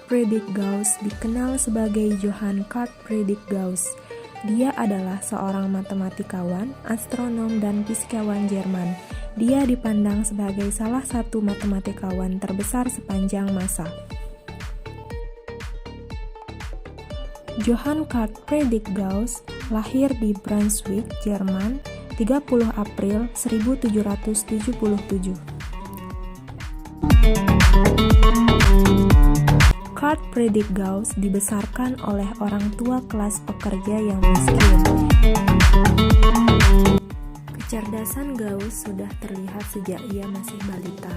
Friedrich Gauss dikenal sebagai Johann Carl Friedrich Gauss. Dia adalah seorang matematikawan, astronom, dan fisikawan Jerman. Dia dipandang sebagai salah satu matematikawan terbesar sepanjang masa. Johann Carl Friedrich Gauss lahir di Brunswick, Jerman, 30 April 1777. Carl Friedrich Gauss dibesarkan oleh orang tua kelas pekerja yang miskin. Kecerdasan Gauss sudah terlihat sejak ia masih balita.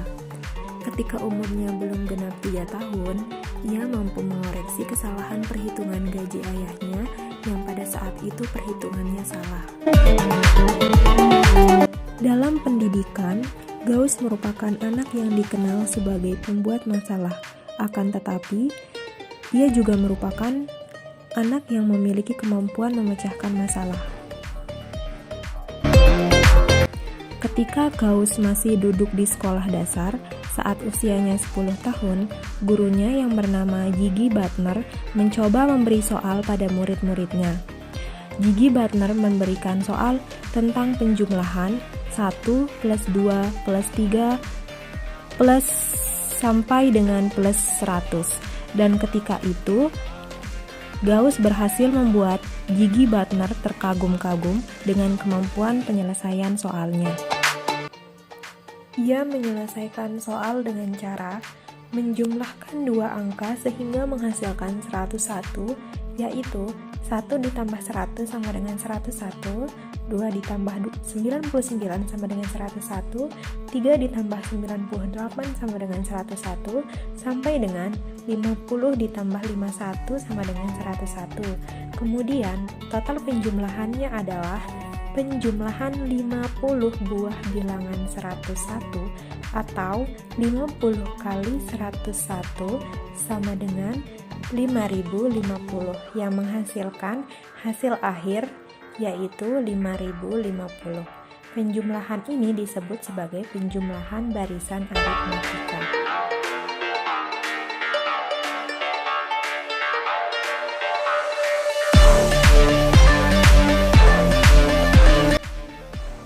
Ketika umurnya belum genap 3 tahun, ia mampu mengoreksi kesalahan perhitungan gaji ayahnya yang pada saat itu perhitungannya salah. Dalam pendidikan, Gauss merupakan anak yang dikenal sebagai pembuat masalah. Akan tetapi, ia juga merupakan anak yang memiliki kemampuan memecahkan masalah. Ketika Gauss masih duduk di sekolah dasar, saat usianya 10 tahun, gurunya yang bernama Gigi Butner mencoba memberi soal pada murid-muridnya. Gigi Butner memberikan soal tentang penjumlahan 1 plus 2 plus 3 plus sampai dengan plus 100. Dan ketika itu, Gauss berhasil membuat Gigi Butner terkagum-kagum dengan kemampuan penyelesaian soalnya. Ia menyelesaikan soal dengan cara menjumlahkan 2 angka sehingga menghasilkan 101, yaitu 1 ditambah 100 sama dengan 101, 2 ditambah 99 sama dengan 101, 3 ditambah 98 sama dengan 101, sampai dengan 50 ditambah 51 sama dengan 101. Kemudian, total penjumlahannya adalah penjumlahan 50 buah bilangan 101 atau 50 kali 101 sama dengan 5050 yang menghasilkan hasil akhir yaitu 5050. Penjumlahan ini disebut sebagai penjumlahan barisan aritmatika.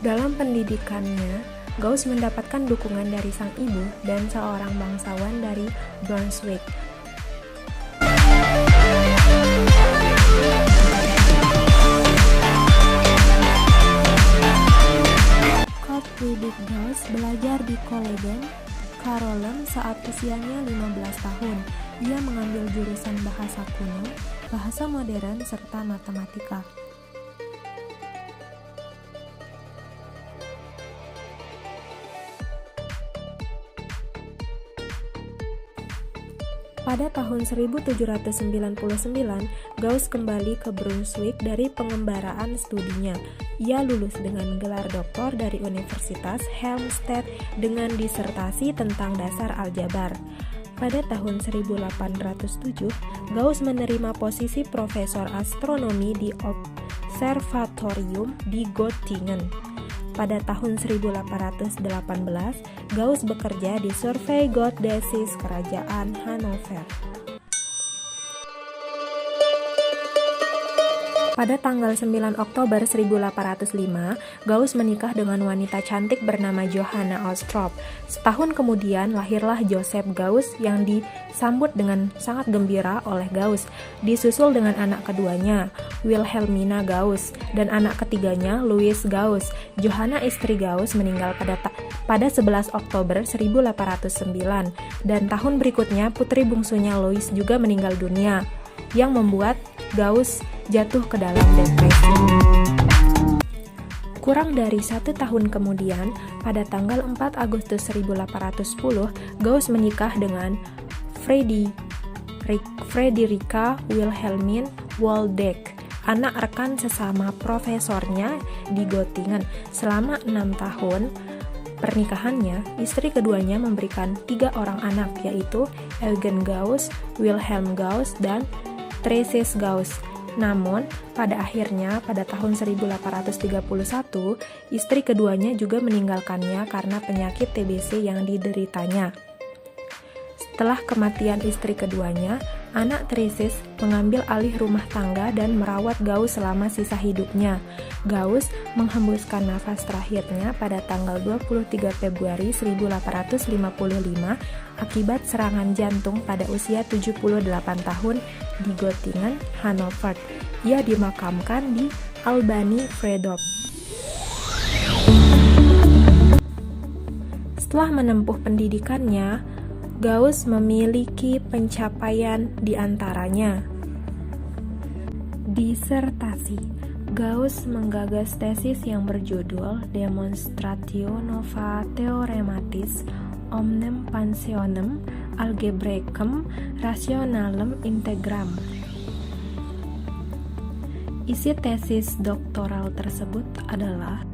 Dalam pendidikannya, Gauss mendapatkan dukungan dari sang ibu dan seorang bangsawan dari Brunswick. Carl Friedrich Gauss belajar di Kollegen, Carolen saat usianya 15 tahun. Ia mengambil jurusan bahasa kuno, bahasa modern, serta matematika. Pada tahun 1799, Gauss kembali ke Brunswick dari pengembaraan studinya. Ia lulus dengan gelar doktor dari Universitas Helmstedt dengan disertasi tentang dasar aljabar. Pada tahun 1807, Gauss menerima posisi profesor astronomi di observatorium di Göttingen. Pada tahun 1818, Gauss bekerja di Survey Geodäsis Kerajaan Hannover. Pada tanggal 9 Oktober 1805, Gauss menikah dengan wanita cantik bernama Johanna Ostrop. Setahun kemudian lahirlah Joseph Gauss yang disambut dengan sangat gembira oleh Gauss, disusul dengan anak keduanya, Wilhelmina Gauss, dan anak ketiganya, Louis Gauss. Johanna istri Gauss meninggal pada 11 Oktober 1809, dan tahun berikutnya putri bungsunya Louis juga meninggal dunia, yang membuat Gauss jatuh ke dalam depresi. Kurang dari 1 tahun kemudian, pada tanggal 4 Agustus 1810, Gauss menikah dengan Friederike Wilhelmine Waldeck, anak rekan sesama profesornya di Göttingen. Selama 6 tahun pernikahannya, istri keduanya memberikan 3 orang anak, yaitu Eugen Gauss, Wilhelm Gauss, dan Therese Gauss. Namun, pada akhirnya, pada tahun 1831, istri keduanya juga meninggalkannya karena penyakit TBC yang dideritanya. Setelah kematian istri keduanya, Anak Trisis mengambil alih rumah tangga dan merawat Gauss selama sisa hidupnya. Gauss menghembuskan nafas terakhirnya pada tanggal 23 Februari 1855 akibat serangan jantung pada usia 78 tahun di Göttingen, Hannover. Ia dimakamkan di Albani Friedhof. Setelah menempuh pendidikannya, Gauss memiliki pencapaian di antaranya disertasi. Gauss menggagas tesis yang berjudul Demonstratio Nova Theorematis Omnem Pensionem Algebraicum Rationalem Integram. Isi tesis doktoral tersebut adalah